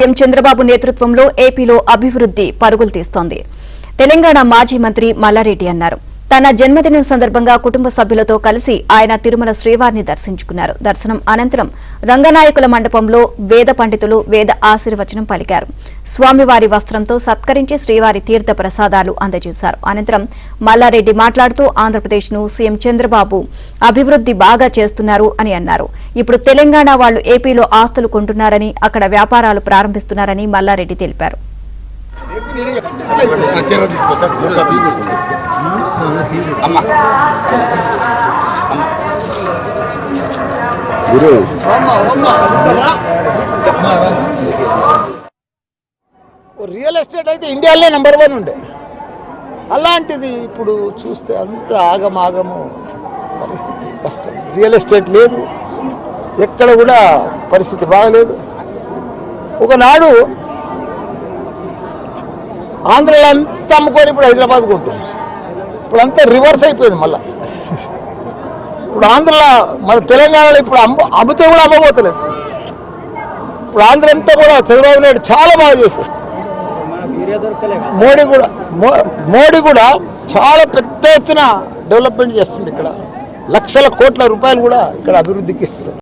CM Chandrababu నేతృత్వంలో ఏపీలో అభివృద్ధి పరుగులు తీస్తోంది. తెలంగాణ మాజీ మంత్రి మల్లారెడ్డి అన్నారు. తన జన్మదినం సందర్భంగా కుటుంబ సభ్యులతో కలిసి ఆయన తిరుమల శ్రీవారిని దర్శించుకున్నారు. దర్శనం అనంతరం రంగనాయకుల మండపంలో వేద పండితులు వేద ఆశీర్వచనం పలికారు. స్వామివారి వస్త్రంతో సత్కరించి శ్రీవారి తీర్థ ప్రసాదాలు అందజేశారు. అనంతరం మల్లారెడ్డి మాట్లాడుతూ ఆంధ్రప్రదేశ్ను సీఎం చంద్రబాబు అభివృద్ధి బాగా చేస్తున్నారు అని అన్నారు. ఇప్పుడు తెలంగాణ వాళ్లు ఏపీలో ఆస్తులు కొంటున్నారని, అక్కడ వ్యాపారాలు ప్రారంభిస్తున్నారని మల్లారెడ్డి తెలిపారు. రియల్ ఎస్టేట్ అయితే ఇండియాలోనే నెంబర్ 1 ఉండే, అలాంటిది ఇప్పుడు చూస్తే అంత ఆగమాగము పరిస్థితి కష్టం. రియల్ ఎస్టేట్ లేదు, ఎక్కడ కూడా పరిస్థితి బాగలేదు. ఒకనాడు ఆంధ్రలో అంతా అమ్ముకొని ఇప్పుడు హైదరాబాద్ కొంటుంది. ఇప్పుడు అంతా రివర్స్ అయిపోయింది. మళ్ళీ ఇప్పుడు ఆంధ్రలో మన తెలంగాణలో ఇప్పుడు అమ్మితే కూడా అమ్మబోతలేదు. ఇప్పుడు ఆంధ్ర అంతా కూడా చంద్రబాబు నాయుడు చాలా బాగా చేసేస్తుంది. మోడీ కూడా చాలా పెద్ద ఎత్తున డెవలప్మెంట్ చేస్తుంది. ఇక్కడ లక్షల కోట్ల రూపాయలు కూడా ఇక్కడ అభివృద్ధికి ఇస్తున్నారు.